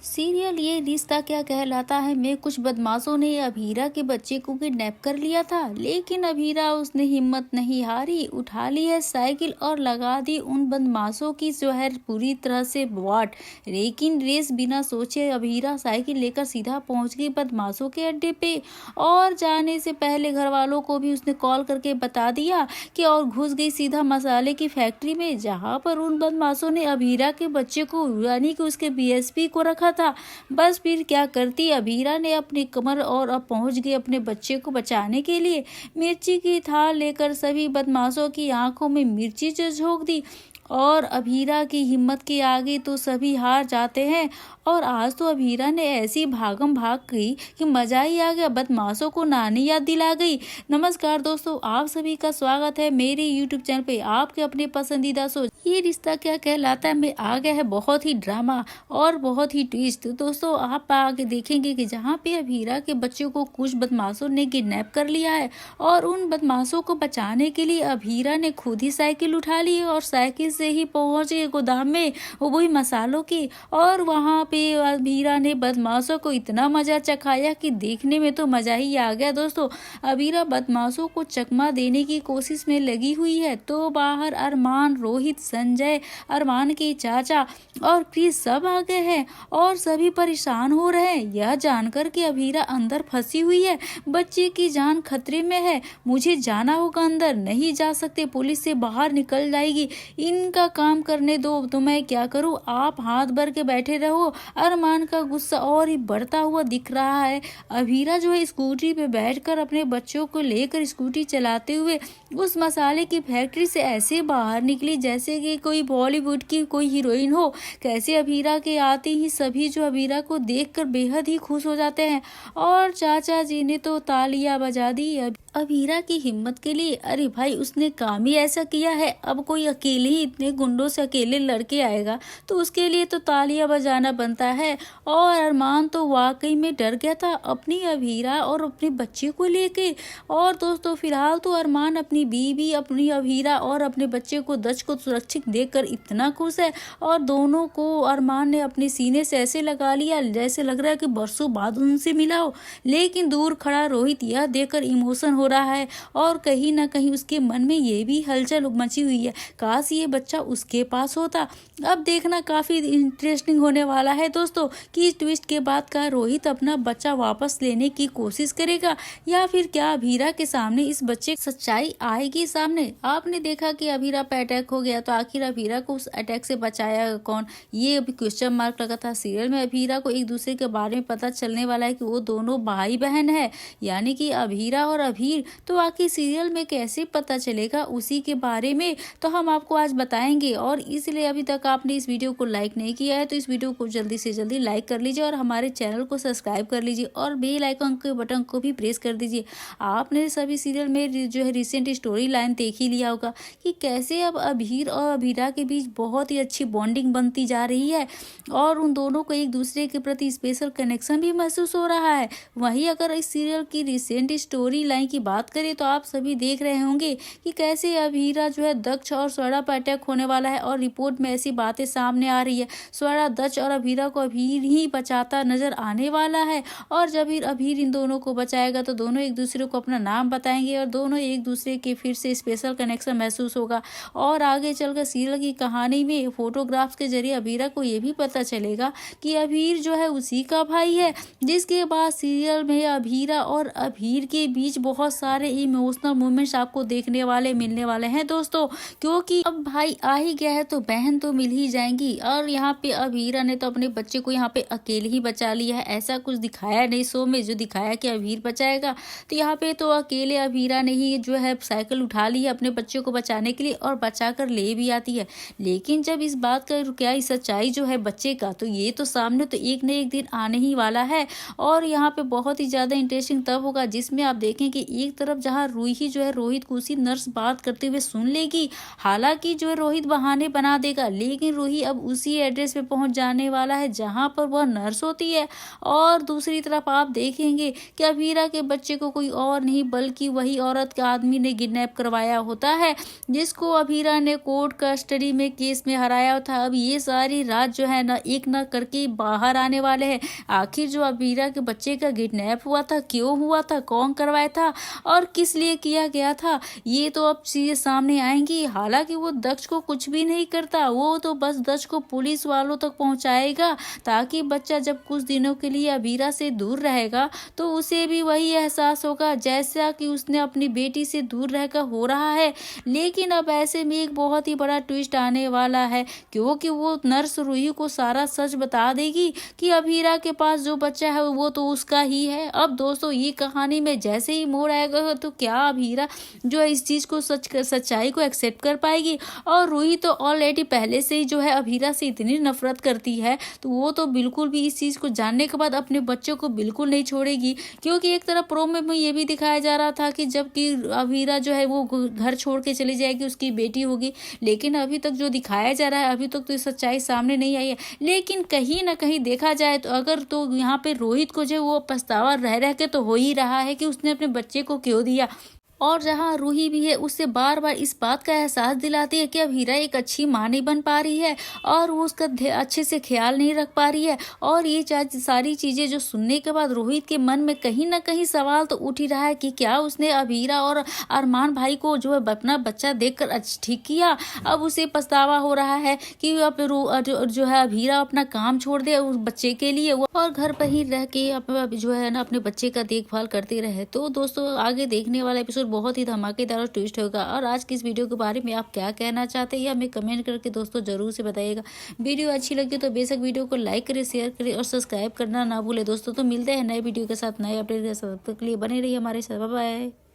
Serial ये रिश्ता क्या कहलाता है में कुछ बदमाशों ने अभीरा के बच्चे को किडनैप कर लिया था, लेकिन अभीरा उसने हिम्मत नहीं हारी, उठा ली है साइकिल और लगा दी उन बदमाशों की जो है पूरी तरह से वाट। लेकिन रेस बिना सोचे अभीरा साइकिल लेकर सीधा पहुंच गई बदमाशों के अड्डे पे और जाने से पहले घर वालों को भी उसने कॉल करके बता दिया कि और घुस गई सीधा मसाले की फैक्ट्री में, जहां पर उन बदमाशों ने अभीरा के बच्चे को यानी कि उसके बीएसपी को रखा था। बस फिर क्या करती अभीरा ने अपनी कमर और अब पहुंच गई अपने बच्चे को बचाने के लिए। मिर्ची की थाल लेकर सभी बदमाशों की आंखों में मिर्ची झोंक दी और अभीरा की हिम्मत के आगे तो सभी हार जाते हैं। और आज तो अभीरा ने ऐसी भागम भाग गई कि मजा ही आ गया, बदमाशों को नानी याद दिला गई। नमस्कार दोस्तों, आप सभी का स्वागत है मेरे यूट्यूब चैनल पे आपके अपने पसंदीदा शो ये रिश्ता क्या कहलाता है में आ गया है बहुत ही ड्रामा और बहुत ही ट्विस्ट। तो दोस्तों आप आगे देखेंगे कि जहाँ पे अभीरा के बच्चों को कुछ बदमाशों ने किडनैप कर लिया है और उन बदमाशों को बचाने के लिए अभीरा ने खुद ही साइकिल उठा ली और साइकिल से ही पहुंचे गोदाम में वही मसालों की। और वहां पे अभीरा ने बदमाशों को इतना मजा चखाया कि देखने में तो मजा ही आ गया। दोस्तों अभीरा बदमाशों को चकमा देने की कोशिश में लगी हुई है तो बाहर अरमान, रोहित, संजय, अरमान के चाचा और क्रिस सब आ गए हैं और सभी परेशान हो रहे हैं यह जानकर कि अभीरा अंदर फंसी हुई है, बच्चे की जान खतरे में है, मुझे जाना होगा, अंदर नहीं जा सकते, पुलिस से बाहर निकल जाएगी, इनका काम करने दो तो मैं क्या करूं, आप हाथ भर के बैठे रहो। अरमान का गुस्सा और ही बढ़ता हुआ दिख रहा है। अभीरा जो है स्कूटी पे बैठकर अपने बच्चों को लेकर स्कूटी चलाते हुए उस मसाले की फैक्ट्री से ऐसे बाहर निकली जैसे कि कोई बॉलीवुड की कोई हीरोइन हो। कैसे अभीरा के आते ही सभी जो अभीरा को देखकर बेहद ही खुश हो जाते हैं और चाचा जी ने तो तालियां बजा दी अभीरा की हिम्मत के लिए। अरे भाई उसने काम ही ऐसा किया है, अब कोई अकेले ही इतने गुंडों से अकेले लड़के आएगा तो उसके लिए तो तालियां बजाना बनता है। और अरमान तो वाकई में डर गया था अपनी अभीरा और अपने बच्चे को लेके। और दोस्तों फिलहाल तो अरमान अपनी बीवी, अपनी अभीरा और अपने बच्चे को दच को सुरक्षित देखकर इतना खुश है और दोनों को अरमान ने अपने सीने से ऐसे लगा लिया जैसे लग रहा है कि बरसों बाद उनसे मिला हो। लेकिन दूर खड़ा रोहित यह देखकर इमोशन हो रहा है और कहीं ना कहीं उसके मन में ये भी हलचल मची हुई है, काश ये बच्चा उसके पास होता। अब देखना काफी इंटरेस्टिंग होने वाला है दोस्तों कि इस ट्विस्ट के बाद का रोहित अपना बच्चा वापस लेने की कोशिश करेगा या फिर क्या अभीरा के सामने इस बच्चे की सच्चाई आएगी सामने। आपने देखा कि अभीरा पे अटैक हो गया तो आखिर अभीरा को उस अटैक से बचाया कौन, ये अभी क्वेश्चन मार्क लगा था। सीरियल में अभीरा को एक दूसरे के बारे में पता चलने वाला है कि वो दोनों भाई बहन है यानी कि अभीरा और अभीर। तो आखिर सीरियल में कैसे पता चलेगा उसी के बारे में तो हम आपको आज बताएंगे। और इसलिए अभी तक आपने इस वीडियो को लाइक नहीं किया है तो इस वीडियो को जल्दी से जल्दी लाइक कर लीजिए और हमारे चैनल को सब्सक्राइब कर लीजिए और बेल आइकन के बटन को भी प्रेस कर दीजिए। आपने सभी सीरियल में जो है रिसेंट स्टोरी लाइन देख ही लिया होगा कि कैसे अब अभीर और अभीरा के बीच बहुत ही अच्छी बॉन्डिंग बनती जा रही है और उन दोनों को एक दूसरे के प्रति स्पेशल कनेक्शन भी महसूस हो रहा है। वहीं अगर इस सीरियल की रिसेंट स्टोरी लाइन की बात करें तो आप सभी देख रहे होंगे कि कैसे अभीरा जो है दक्ष और स्वरा पर अटैक होने वाला है और रिपोर्ट में ऐसी बातें सामने आ रही है स्वरा दक्ष और अभीरा को अभीर ही बचाता नजर आने वाला है और जब अभीर इन दोनों को बचाएगा तो दोनों एक दूसरे को अपना नाम बताएंगे और दोनों एक दूसरे के फिर से स्पेशल कनेक्शन महसूस होगा। और आगे चलकर सीरियल की कहानी में फोटोग्राफ्स के जरिए अभीरा को ये भी पता चलेगा कि अभीर जो है उसी का भाई है, जिसके बाद सीरियल में अभीरा और अभीर के बीच बहुत सारे इमोशनल मोमेंट्स आपको देखने वाले मिलने वाले हैं दोस्तों, क्योंकि अब भाई आ ही गया है तो बहन तो मिल ही जाएंगी। और यहाँ पे अभीरा ने तो अपने बच्चे को यहाँ पे अकेले ही बचा लिया है, ऐसा कुछ दिखाया नहीं शो में जो दिखाया कि अभीर बचाएगा, तो यहाँ पे तो अकेले अभीरा ने ही जो है साइकिल उठा ली है अपने बच्चे को बचाने के लिए और बचा कर ले भी आती है। लेकिन जब इस बात का क्या सच्चाई जो है बच्चे का तो ये तो सामने तो एक न एक दिन आने ही वाला है और यहाँ पे बहुत ही ज्यादा इंटरेस्टिंग तब होगा जिसमें आप देखें कि एक तरफ जहाँ रूही जो है रोहित को उसी नर्स बात करते हुए सुन लेगी। हालांकि जो है रोहित बहाने बना देगा, लेकिन रूही अब उसी एड्रेस पे पहुंच जाने वाला है जहां पर वह नर्स होती है। और दूसरी तरफ आप देखेंगे कि अभीरा के बच्चे को कोई और नहीं बल्कि वही औरत के आदमी ने किडनैप करवाया होता है, जिसको अभीरा ने कोर्ट कस्टडी में केस में हराया था। अब ये सारी रात जो है ना एक न करके बाहर आने वाले हैं। आखिर जो अभीरा के बच्चे का किडनैप हुआ था, क्यों हुआ था, कौन करवाया था और किस लिए किया गया था, ये तो अब चीजें सामने आएंगी। हालांकि वो दक्ष को कुछ भी नहीं करता, वो तो बस दक्ष को पुलिस वालों तक पहुंचाएगा ताकि बच्चा जब कुछ दिनों के लिए अभीरा से दूर रहेगा तो उसे भी वही एहसास होगा जैसा कि उसने अपनी बेटी से दूर रहकर हो रहा है। लेकिन अब ऐसे में एक बहुत ही बड़ा ट्विस्ट आने वाला है, क्योंकि वो नर्स रूही को सारा सच बता देगी कि अभीरा के पास जो बच्चा है वो तो उसका ही है। अब दोस्तों ये कहानी में जैसे ही मोड़ आएगा तो क्या अभीरा जो है इस चीज को सच्चाई को एक्सेप्ट कर पाएगी। और रूही तो ऑलरेडी पहले से ही जो है अभीरा से इतनी नफरत करती है, तो वो तो बिल्कुल भी इस चीज को जानने के बाद अपने बच्चों को बिल्कुल नहीं छोड़ेगी। क्योंकि एक तरफ प्रोमो में ये भी दिखाया जा रहा था कि जबकि अभीरा जो है वो घर छोड़ के चली जाएगी, उसकी बेटी होगी, लेकिन अभी तक जो दिखाया जा रहा है अभी तक तो सच्चाई सामने नहीं आई है। लेकिन कहीं ना कहीं देखा जाए तो अगर तो यहाँ पे रोहित को जो वो पछतावा रह रह के तो हो ही रहा है कि उसने अपने बच्चे को क्यों दिया। और जहाँ रूही भी है उससे बार बार इस बात का एहसास दिलाती है कि अब हीरा एक अच्छी माँ नहीं बन पा रही है और वो उसका अच्छे से ख्याल नहीं रख पा रही है। और ये सारी चीजें जो सुनने के बाद रोहित के मन में कहीं ना कहीं सवाल तो उठ ही रहा है कि क्या उसने अभीरा और अरमान भाई को जो है अपना बच्चा देखकर ठीक किया। अब उसे पछतावा हो रहा है कि अब जो है अभीरा अपना काम छोड़ दे उस बच्चे के लिए और घर पर ही रह के जो है ना अपने बच्चे का देखभाल करते रहे। तो दोस्तों आगे देखने वाला एपिसोड बहुत ही धमाकेदार और ट्विस्ट होगा। और आज की इस वीडियो के बारे में आप क्या कहना चाहते हैं हमें कमेंट करके दोस्तों जरूर से बताइएगा। वीडियो अच्छी लगी तो बेशक वीडियो को लाइक करें, शेयर करें और सब्सक्राइब करना ना भूले दोस्तों। तो मिलते हैं नए वीडियो के साथ, नए अपडेट के साथ, तब तक के लिए बने रहिए हमारे साथ। Bye bye.